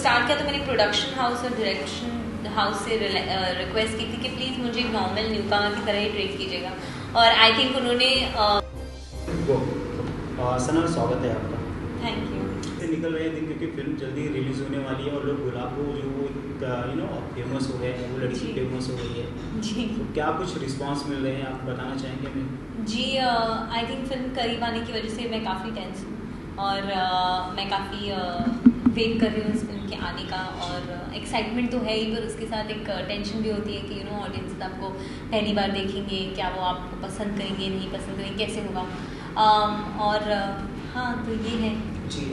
Start किया तो मैंने प्रोडक्शन हाउस और डायरेक्शन हाउस से रिक्वेस्ट की थी कि प्लीज़ मुझे एक नॉर्मल न्यूकमर की तरह ही ट्रीट कीजिएगा, और आई थिंक उन्होंने सना, स्वागत है आपका। Thank you. निकल रहे हैं दिन, क्योंकि फिल्म जल्दी रिलीज होने वाली है और लोग गुलाब को जो फेमस हो गए हैं, वो लड़की फेमस हो गई है जी। तो क्या कुछ रिस्पांस मिल रहे हैं, आप बताना चाहेंगे हमें? जी, आई थिंक फिल्म करीब आने की वजह से मैं काफ़ी टेंस हूँ और मैं काफ़ी वेट कर रही हूँ इस फिल्म के आने का, और एक्साइटमेंट तो है ही, पर उसके साथ एक टेंशन भी होती है कि ऑडियंस आपको पहली बार देखेंगे, क्या वो आपको पसंद करेंगे, नहीं पसंद करेंगे, कैसे होगा। और हाँ, तो ये है जी।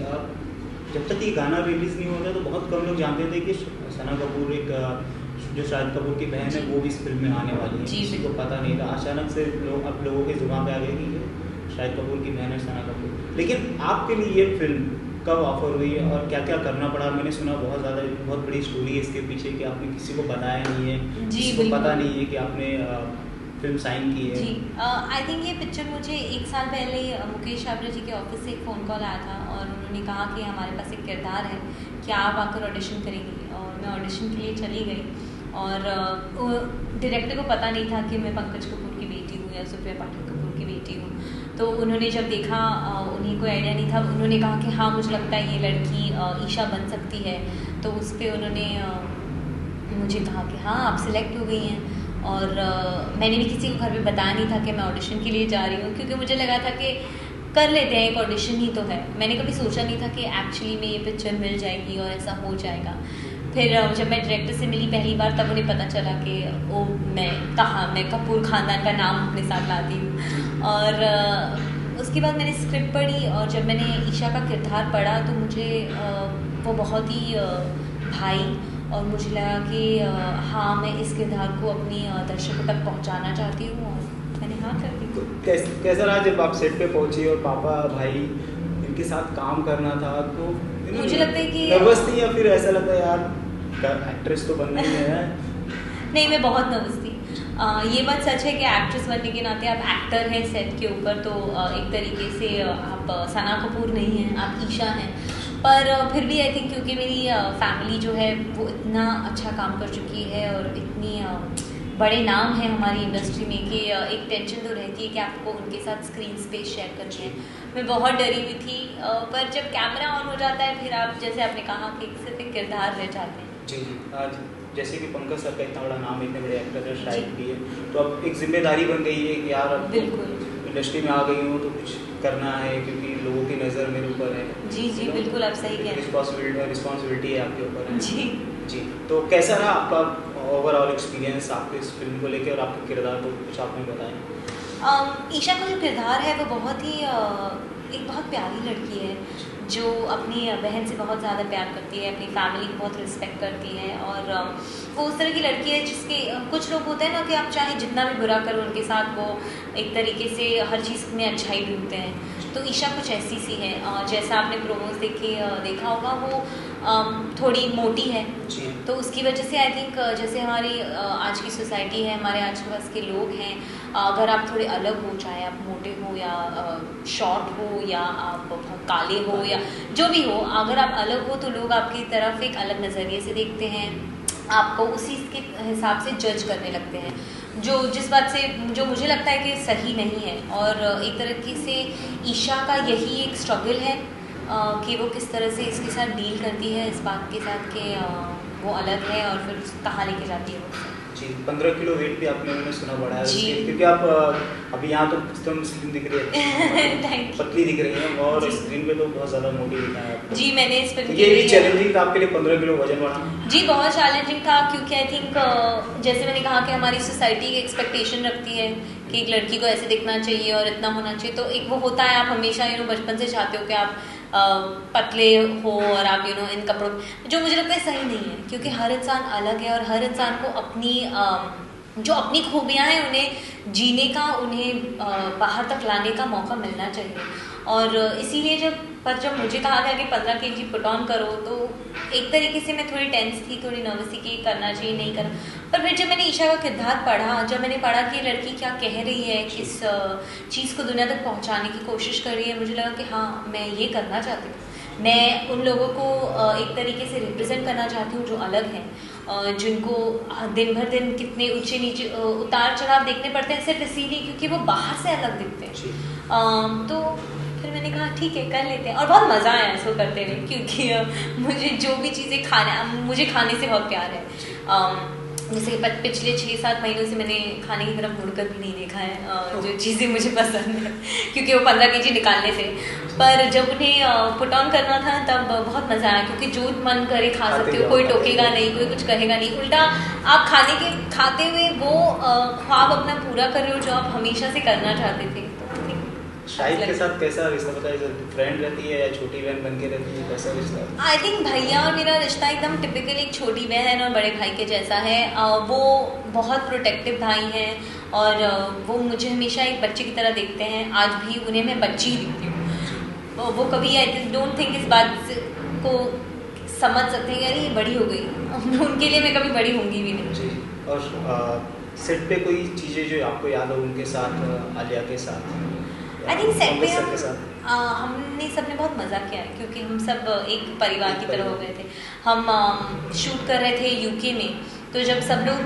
जब तक ये गाना रिलीज़ नहीं होता तो बहुत कम लोग जानते थे कि सना कपूर एक जो शाहिद कपूर की बहन है वो भी इस फिल्म में आने वाली है। किसी को पता नहीं था, अचानक से लोगों के जुबान पे आ गए कि ये शाहिद कपूर की बहन है सना कपूर। लेकिन आपके लिए ये फिल्म कब ऑफर हुई है और क्या क्या करना पड़ा? मैंने सुना बहुत बड़ी स्टोरी है इसके पीछे कि आपने किसी को बताया नहीं है, किसी को पता नहीं है कि आपने फिल्म साइन की है। जी, आई थिंक ये पिक्चर मुझे 1 साल पहले मुकेश छाबड़ा जी के ऑफिस से एक फ़ोन कॉल आया था और उन्होंने कहा कि हमारे पास एक किरदार है, क्या आप आकर ऑडिशन करेंगी? और मैं ऑडिशन के लिए चली गई, और डायरेक्टर को पता नहीं था कि मैं पंकज कपूर की बेटी हूँ या सुप्रिया पाठक कपूर की बेटी हूँ। तो उन्होंने जब देखा, उन्हें कोई आइडिया नहीं था, उन्होंने कहा कि हाँ, मुझे लगता है ये लड़की ईशा बन सकती है। तो उस पर उन्होंने मुझे कहा कि हाँ, आप सिलेक्ट हो गई हैं। और मैंने भी किसी को घर पे बताया नहीं था कि मैं ऑडिशन के लिए जा रही हूँ, क्योंकि मुझे लगा था कि कर लेते हैं, एक ऑडिशन ही तो है। मैंने कभी सोचा नहीं था कि एक्चुअली में ये पिक्चर मिल जाएगी और ऐसा हो जाएगा। फिर जब मैं डायरेक्टर से मिली पहली बार, तब उन्हें पता चला कि मैं कपूर ख़ानदान का नाम अपने साथ लाती हूँ। और उसके बाद मैंने स्क्रिप्ट पढ़ी, और जब मैंने ईशा का किरदार पढ़ा तो मुझे वो बहुत ही भाई, और मुझे लगा कि हाँ, मैं इस किरदार को अपनी दर्शकों तक पहुंचाना चाहती हूँ, और मैंने हाँ कर दी। तो कैसा रहा जब आप सेट पे पहुंची और पापा भाई इनके साथ काम करना था? तो मुझे लगता है कि नर्वस थी या फिर ऐसा लगता है यार एक्ट्रेस तो बनना ही है? नहीं, मैं बहुत नर्वस थी। ये बात सच है कि एक्ट्रेस बनने के नाते आप एक्टर हैं सेट के ऊपर, तो एक तरीके से आप सना कपूर नहीं हैं, आप ईशा हैं। पर फिर भी आई थिंक क्योंकि मेरी फैमिली जो है वो इतना अच्छा काम कर चुकी है और इतनी बड़े नाम है हमारी इंडस्ट्री में कि एक टेंशन तो रहती है कि आपको उनके साथ स्क्रीन स्पेस शेयर करनी है। मैं बहुत डरी हुई थी, पर जब कैमरा ऑन हो जाता है फिर आप, जैसे आपने कहा, कि सिर्फ एक किरदार रह जाते हैं। जी। आज जैसे कि पंकज सर का इतना बड़ा नाम, इतने बड़े एक्टर है, शायद भी है, तो अब एक जिम्मेदारी बन गई है कि यार अब बिल्कुल इंडस्ट्री में आ गई हूँ तो कुछ करना है, क्योंकि लोगों की नज़र मेरे ऊपर है। जी, बिल्कुल, आप सही कह रहे हैं। रिस्पॉन्सिबिलिटी है आपके ऊपर है। जी। तो कैसा रहा आपका ओवरऑल एक्सपीरियंस आपके इस फिल्म को लेकर और आपके किरदार को कुछ आपने बताया? ईशा का जो किरदार है वो बहुत ही एक बहुत प्यारी लड़की है, जो अपनी बहन से बहुत ज़्यादा प्यार करती है, अपनी फैमिली को बहुत रिस्पेक्ट करती है, और वो उस तरह की लड़की है जिसके कुछ लोग होते हैं ना कि आप चाहे जितना भी बुरा करो उनके साथ, वो एक तरीके से हर चीज़ में अच्छाई ढूंढते हैं। तो ईशा कुछ ऐसी सी है। जैसा आपने प्रोमोज देखा होगा, वो थोड़ी मोटी है, तो उसकी वजह से आई थिंक जैसे हमारी आज की सोसाइटी है, हमारे आसपास के लोग हैं, अगर आप थोड़े अलग हो, चाहे आप मोटे हो या शॉर्ट हो या आप बहुत काले हो या जो भी हो, अगर आप अलग हो तो लोग आपकी तरफ एक अलग नज़रिए से देखते हैं, आपको उसी के हिसाब से जज करने लगते हैं, जिस बात से जो मुझे लगता है कि सही नहीं है। और एक तरीके से ईशा का यही एक स्ट्रगल है कि वो किस तरह से इसके साथ डील करती है, इस बात के साथ कि वो अलग है, और फिर कहाँ लेके जाती है वो। जी, 15 किलो वेट भी आपने मैंने सुना बढ़ा है उसके, क्योंकि आप अभी यहाँ तो एकदम स्लिम दिख रही है, पतली दिख रही है, और स्क्रीन पे तो बहुत ज़्यादा मोटी दिखा है आपको। जी, मैंने इस फिल्म ये भी चैलेंजिंग था आपके लिए 15 किलो वजन बढ़ाना? जी, बहुत चैलेंजिंग था, क्योंकि आई थिंक जैसे मैंने कहा कि हमारी सोसाइटी एक एक्सपेक्टेशन रखती है कि एक लड़की को ऐसे दिखना चाहिए और इतना होना चाहिए। तो एक वो होता है, आप हमेशा बचपन से चाहते हो कि आप पतले हो और आप इन कपड़ों, जो मुझे लगता है सही नहीं है, क्योंकि हर इंसान अलग है और हर इंसान को अपनी जो अपनी खूबियाँ हैं उन्हें जीने का, उन्हें बाहर तक लाने का मौका मिलना चाहिए। और इसीलिए जब मुझे कहा गया कि 15 kg पुट ऑन करो, तो एक तरीके से मैं थोड़ी टेंस थी, थोड़ी नर्वस थी कि करना चाहिए नहीं करना। पर फिर जब मैंने ईशा का किरदार पढ़ा, जब मैंने पढ़ा कि लड़की क्या कह रही है, किस चीज़ को दुनिया तक पहुंचाने की कोशिश कर रही है, मुझे लगा कि हाँ, मैं ये करना चाहती हूँ। मैं उन लोगों को एक तरीके से रिप्रेजेंट करना चाहती हूँ जो अलग हैं, जिनको दिन भर दिन कितने ऊंचे नीचे उतार चढ़ाव देखने पड़ते हैं सिर्फ इसीलिए क्योंकि वो बाहर से अलग दिखते हैं। तो फिर मैंने कहा ठीक है कर लेते हैं, और बहुत मज़ा आया इसको करते हुए क्योंकि मुझे जो भी चीज़ें मुझे खाने से बहुत प्यार है। जैसे पिछले 6-7 महीनों से मैंने खाने की तरफ मुड़कर भी नहीं देखा है, जो चीज़ें मुझे पसंद है क्योंकि वो 15 kg निकालने थे, पर जब उन्हें पुट ऑन करना था तब बहुत मज़ा आया क्योंकि जो मन करे खा सकते हो, कोई टोकेगा नहीं, कोई कुछ कहेगा नहीं, उल्टा आप खाते हुए वो ख्वाब अपना पूरा कर रहे हो जो आप हमेशा से करना चाहते थे। शाहिद के साथ कैसा रिश्ता बताइए, फ्रेंड रहती है या छोटी बहन बन के रहती है, कैसा रिश्ता? आई थिंक भैया और मेरा रिश्ता एकदम टिपिकल एक छोटी बहन और बड़े भाई के जैसा है। वो बहुत प्रोटेक्टिव भाई हैं और वो मुझे हमेशा एक बच्चे की तरह देखते हैं, आज भी उन्हें मैं बच्ची दिखती हूँ। वो कभी आई डोंट थिंक इस बात को समझ सकते हैं यार ये बड़ी हो गई, उनके लिए मैं कभी बड़ी होंगी भी नहीं। और सेट पे कोई चीज़ें जो आपको याद हो उनके साथ, आलिया के साथ? आई थिंक सेट पे हमने सबने बहुत मज़ा किया है क्योंकि हम सब एक परिवार की तरह हो गए थे। हम शूट कर रहे थे यूके में, तो जब सब लोग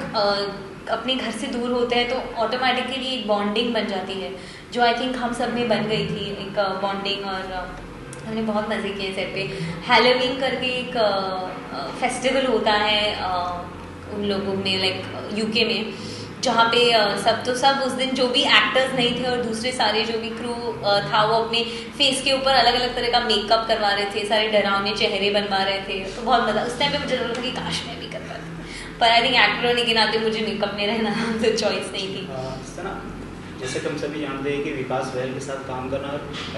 अपने घर से दूर होते हैं तो ऑटोमेटिकली एक बॉन्डिंग बन जाती है, जो आई थिंक हम सब में बन गई थी एक बॉन्डिंग, और हमने बहुत मज़े किए सेट पे। हैलोवीन करके एक फेस्टिवल होता है उन लोगों में, लाइक यूके में, जहाँ पे सब उस दिन जो भी एक्टर्स नहीं थे और दूसरे सारे जो भी क्रू था वो अपने फेस के ऊपर अलग अलग तरह का मेकअप करवा रहे थे, सारे डरावने चेहरे बनवा रहे थे, तो बहुत मज़ा। उस टाइम पे मुझे लग रहा था कि काश मैं भी कर पाती, पर आई थिंक एक्टर होने के नाते मुझे मेकअप में रहना तो चॉइस नहीं थी। जैसे तुम सभी जानते हैं कि विकास बहल के साथ काम करना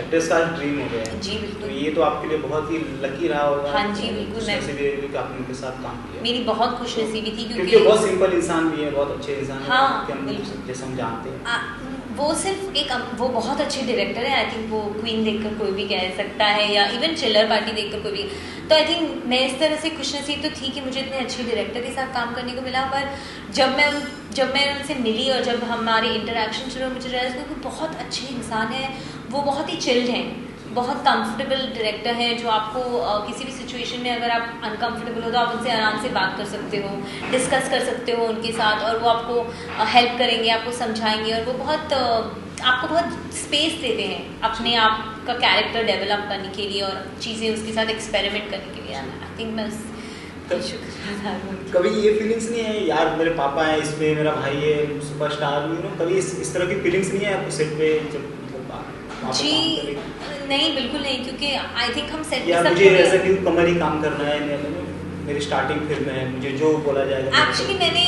एक्ट्रेस का ड्रीम हो गया है। जी बिल्कुल। तो ये तो आपके लिए बहुत ही लकी रहा होगा। हाँ जी बिल्कुल। आपने उनके साथ काम किया, मेरी बहुत खुशनसीबी थी क्योंकि बहुत सिंपल इंसान भी है, बहुत अच्छे इंसान है। हाँ जैसे हम जानते हैं वो सिर्फ एक वो बहुत अच्छे डायरेक्टर है। आई थिंक वो क्वीन देखकर कोई भी कह सकता है या इवन चिल्लर पार्टी देखकर कोई भी, तो आई थिंक मैं इस तरह से खुशनसीब तो थी कि मुझे इतने अच्छे डायरेक्टर के साथ काम करने को मिला। पर जब मैं उनसे मिली और जब हमारे इंटरेक्शन शुरू, मुझे रियलाइज हुआ कि बहुत अच्छे इंसान हैं, वो बहुत ही चिल्ड हैं, बहुत कंफर्टेबल डायरेक्टर हैं, जो आपको किसी भी सिचुएशन में अगर आप अनकंफर्टेबल हो तो आप उनसे आराम से बात कर सकते हो, डिस्कस कर सकते हो उनके साथ, और वो आपको हेल्प करेंगे, आपको समझाएंगे, और वो आपको बहुत स्पेस देते हैं अपने आप का कैरेक्टर डेवलप करने के लिए और चीज़ें उसके साथ एक्सपेरिमेंट करने के लिए। आई थिंक मैं कभी ये फीलिंग्स नहीं है यार मेरे पापा हैं इसमें, मेरा भाई है सुपरस्टार, कभी इस तरह की फीलिंग्स नहीं है आपको सेट पे जब जी नहीं बिल्कुल नहीं, क्योंकि आई थिंक हम सेट पे मुझे ऐसा कि कमर ही काम करना है, मेरी स्टार्टिंग फिल्म है, मुझे जो बोला जाएगा। एक्चुअली मैंने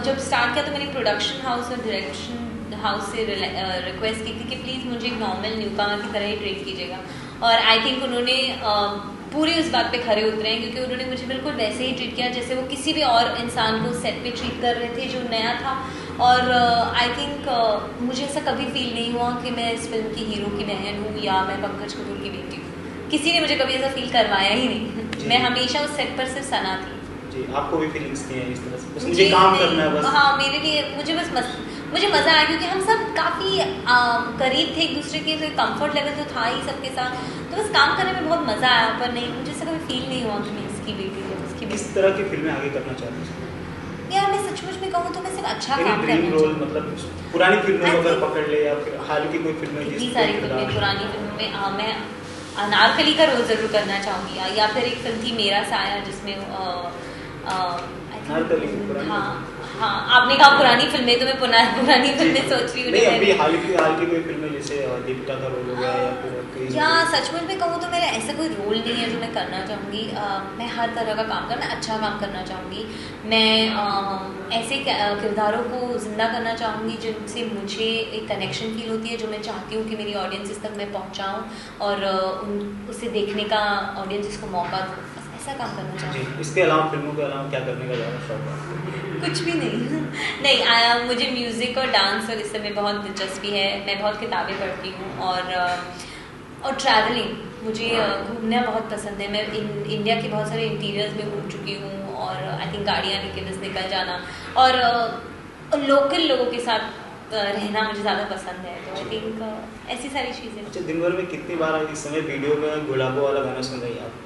जब स्टार्ट किया तो मैंने प्रोडक्शन हाउस और डायरेक्शन हाउस से रिक्वेस्ट की थी कि प्लीज़ मुझे एक नॉर्मल न्यूकमर की तरह ही ट्रीट कीजिएगा, और आई थिंक उन्होंने पूरे उस बात पे खरे उतरे हैं, क्योंकि उन्होंने मुझे बिल्कुल वैसे ही ट्रीट किया जैसे वो किसी भी और इंसान को सेट पे ट्रीट कर रहे थे जो नया था। और आई थिंक मुझे ऐसा कभी फील नहीं हुआ कि मैं इस फिल्म की हीरो की बहन हूँ या मैं पंकज कपूर की बेटी हूँ, किसी ने मुझे कभी ऐसा फील करवाया ही नहीं। मैं हमेशा उस सेट पर सिर्फ सना थी। जी, आपको भी फीलिंग्स नहीं है इस तरह से? बस मुझे काम करना है बस। हाँ मेरे लिए मुझे मज़ा आया क्योंकि हम सब काफ़ी करीब थे एक दूसरे के, तो कंफर्ट लेवल तो था ही सबके साथ, तो बस काम करने में बहुत मज़ा आया। पर नहीं, मुझे ऐसा कभी फील नहीं हुआ कि मैं इसकी बेटी हूँ, उसकी किस तरह की फिल्में आगे करना चाहती हैं? यार मैं सचमुच में कहूँ तो मैं सिर्फ अच्छा काम करना रोल, मतलब पुरानी फिल्मों को अगर पकड़ ले या फिर हाल की कोई फिल्में, इतनी सारी फिल्में पुरानी फिल्मों में मैं अनारकली का रोल ज़रूर करना चाहूँगी, या फिर एक फिल्म थी मेरा साया जिसमें हाँ आपने कहा पुरानी फिल्में, तो मैं पुरानी फिल्में सोच रही हूँ। हाल की कोई फिल्में जैसे दीपिका का रोल हो गया या फिर या सचमुच में कहूँ तो मेरा ऐसा कोई रोल नहीं है जो मैं करना चाहूँगी। मैं हर तरह का काम करना, अच्छा काम करना चाहूँगी। मैं ऐसे किरदारों को जिंदा करना चाहूँगी जिनसे मुझे एक कनेक्शन फील होती है, जो मैं चाहती हूँ कि मेरी ऑडियंसेस तक मैं पहुँचाऊँ और उसे देखने का ऑडियंसेस को मौका दूँ, ऐसा काम करना चाहूँगी। इसके अलावा फिल्मों के अलावा क्या करने का ज़्यादा शौक है? कुछ भी नहीं मुझे म्यूज़िक और डांस और इस सब में बहुत दिलचस्पी है। मैं बहुत किताबें पढ़ती हूँ और ट्रैवलिंग, मुझे घूमना बहुत पसंद है। मैं इंडिया के बहुत सारे इंटीरियर्स में घूम चुकी हूँ, और आई थिंक गाड़ियाँ लेके बस निकल जाना और लोकल लोगों के साथ रहना मुझे ज़्यादा पसंद है, तो आई थिंक ऐसी सारी चीज़ें। अच्छा, दिन भर में कितनी बार इस समय वीडियो में गुलाबो वाला गाना सुन रही हैं आप?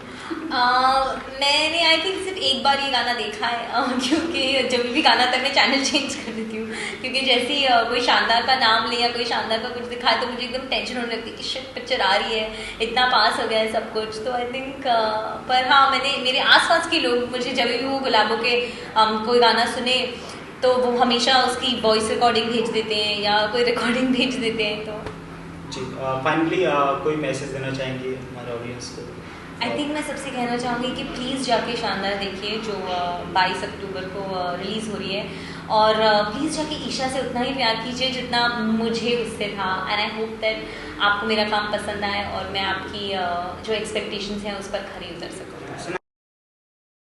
मैंने आई थिंक सिर्फ एक बार ये गाना देखा है, क्योंकि जब भी गाना आता है मैं चैनल चेंज कर देती हूँ, क्योंकि जैसे ही कोई शानदार का नाम ले या कोई शानदार का कुछ दिखाए तो मुझे एकदम टेंशन होने लगती है कि शिट पिक्चर आ रही है, इतना पास हो गया है सब कुछ। तो आई थिंक पर हाँ, मैंने मेरे आसपास के लोग मुझे जब भी वो गुलाबों के कोई गाना सुने तो वो हमेशा उसकी वॉइस रिकॉर्डिंग भेज देते हैं या कोई रिकॉर्डिंग भेज देते हैं। तो जी, फाइनली कोई मैसेज देना चाहेंगे हमारे ऑडियंस को? आई थिंक मैं सबसे कहना चाहूँगी कि प्लीज़ जाके शानदार देखिए, जो 22 अक्टूबर को रिलीज़ हो रही है, और प्लीज़ जाके ईशा से उतना ही प्यार कीजिए जितना मुझे उससे था। एंड आई होप दैट आपको मेरा काम पसंद आए और मैं आपकी जो एक्सपेक्टेशंस हैं उस पर खरी उतर सकूँ।